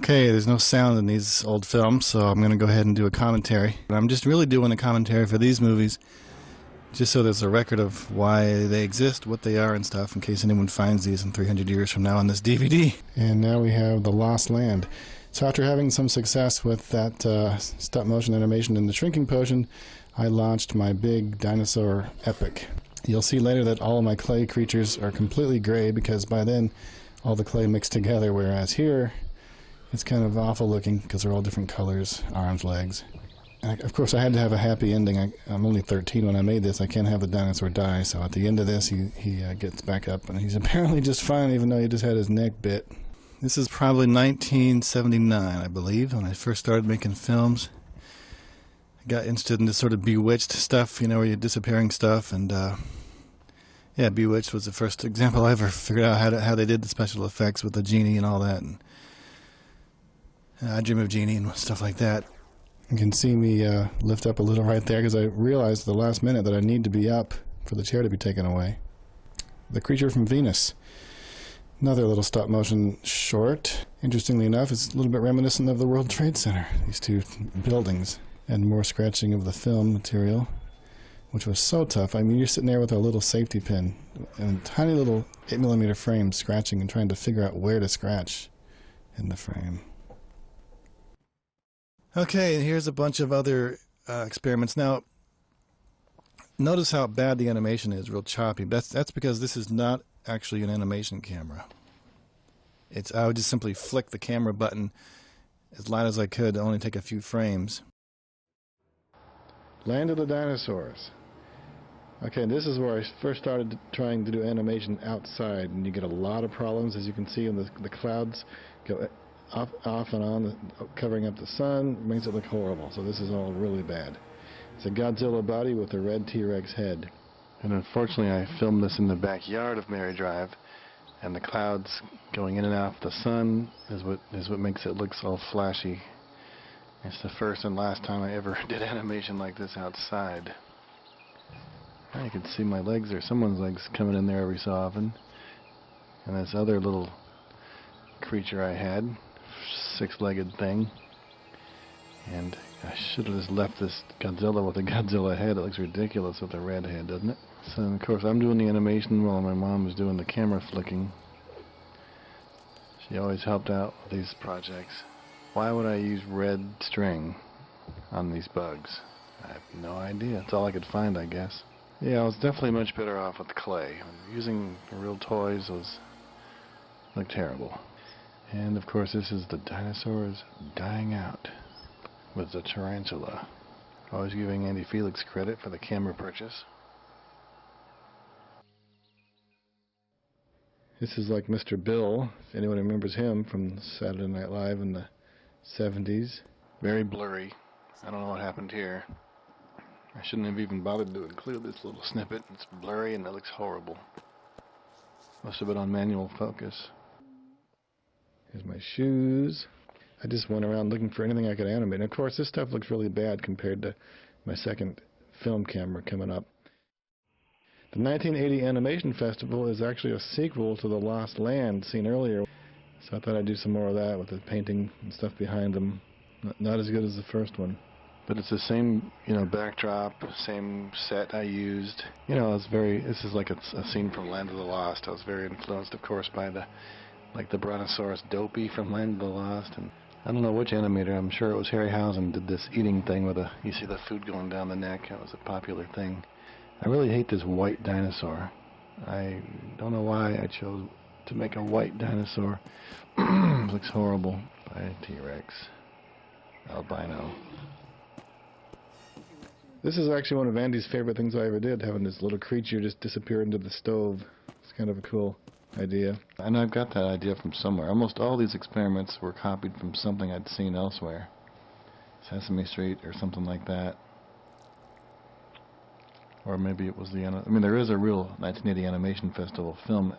Okay, there's no sound in these old films, so I'm going to go ahead and do a commentary. I'm just really doing a commentary for these movies, just so there's a record of why they exist, what they are and stuff, in case anyone finds these in 300 years from now on this DVD. And now we have The Lost Land. So after having some success with that stop-motion animation in the Shrinking Potion, I launched my big dinosaur epic. You'll see later that all of my clay creatures are completely gray, because by then all the clay mixed together, whereas here it's kind of awful looking because they're all different colors, arms, legs. And of course I had to have a happy ending. I'm only 13 when I made this. I can't have the dinosaur die, so at the end of this he gets back up and he's apparently just fine, even though he just had his neck bit. This is probably 1979, I believe, when I first started making films. I got interested in this sort of Bewitched stuff, you know, where you're disappearing stuff, and yeah, Bewitched was the first example I ever figured out how they did the special effects with the genie and all that. And I Dream of Jeannie and stuff like that. You can see me lift up a little right there because I realized at the last minute that I need to be up for the chair to be taken away. The Creature from Venus. Another little stop-motion short. Interestingly enough, it's a little bit reminiscent of the World Trade Center, these two buildings. And more scratching of the film material, which was so tough. I mean, you're sitting there with a little safety pin and a tiny little 8mm frame scratching and trying to figure out where to scratch in the frame. Okay, here's a bunch of other experiments. Now, notice how bad the animation is, real choppy. That's because this is not actually an animation camera. I would just simply flick the camera button as loud as I could to only take a few frames. Land of the Dinosaurs. Okay, this is where I first started trying to do animation outside, and you get a lot of problems, as you can see, and the clouds go off and on, covering up the sun, makes it look horrible. So this is all really bad. It's a Godzilla body with a red T-Rex head. And unfortunately I filmed this in the backyard of Mary Drive, and the clouds going in and out of the sun is what makes it look so flashy. It's the first and last time I ever did animation like this outside. Now you can see my legs, or someone's legs, coming in there every so often. And this other little creature I had, six-legged thing. And I should have just left this Godzilla with a Godzilla head. It looks ridiculous with a red head, doesn't it? So of course I'm doing the animation while my mom was doing the camera flicking. She always helped out with these projects. Why would I use red string on these bugs? I have no idea. That's all I could find, I guess. Yeah, I was definitely much better off with clay. Using real toys looked terrible. And of course this is the dinosaurs dying out with the tarantula. Always giving Andy Felix credit for the camera purchase. This is like Mr. Bill, if anyone remembers him from Saturday Night Live in the 70s. Very blurry. I don't know what happened here. I shouldn't have even bothered to include this little snippet. It's blurry and it looks horrible. Must have been on manual focus. Here's my shoes. I just went around looking for anything I could animate. And of course this stuff looks really bad compared to my second film camera coming up. The 1980 Animation Festival is actually a sequel to The Lost Land seen earlier. So I thought I'd do some more of that with the painting and stuff behind them. Not as good as the first one. But it's the same, backdrop, same set I used. This is like a scene from Land of the Lost. I was very influenced, of course, by the Brontosaurus Dopey from Land of the Lost. And I don't know which animator, I'm sure it was Harryhausen, did this eating thing with you see the food going down the neck. That was a popular thing. I really hate this white dinosaur. I don't know why I chose to make a white dinosaur. It looks horrible. By a T-Rex. Albino. This is actually one of Andy's favorite things I ever did, having this little creature just disappear into the stove. It's kind of a cool idea. I know I've got that idea from somewhere. Almost all these experiments were copied from something I'd seen elsewhere. Sesame Street or something like that. Or maybe it was there is a real 1980 Animation Festival film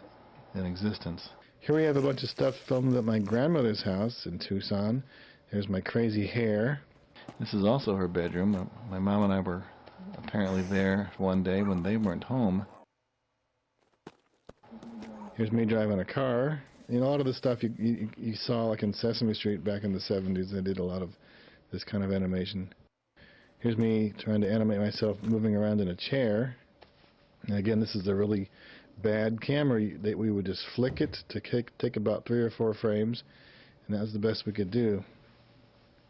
in existence. Here we have a bunch of stuff filmed at my grandmother's house in Tucson. There's my crazy hair. This is also her bedroom. My mom and I were apparently there one day when they weren't home. Here's me driving a car. You know, a lot of the stuff you saw like in Sesame Street back in the 70s. They did a lot of this kind of animation. Here's me trying to animate myself moving around in a chair. And again, this is a really bad camera. That we would just flick it to take about 3 or 4 frames, and that was the best we could do.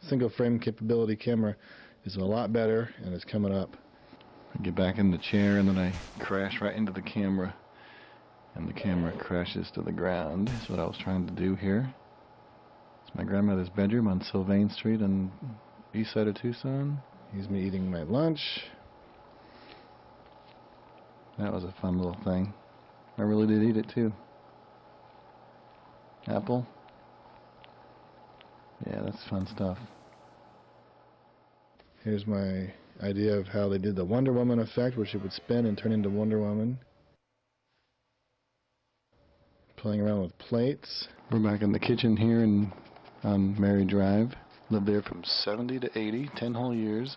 Single frame capability camera is a lot better, and it's coming up. I get back in the chair, and then I crash right into the camera, and the camera crashes to the ground. That's what I was trying to do here. It's my grandmother's bedroom on Sylvain Street on east side of Tucson. Here's me eating my lunch. That was a fun little thing. I really did eat it too. Apple? Yeah, that's fun stuff. Here's my idea of how they did the Wonder Woman effect, where she would spin and turn into Wonder Woman. Playing around with plates. We're back in the kitchen here on Mary Drive. Lived there from 70 to 80, 10 whole years.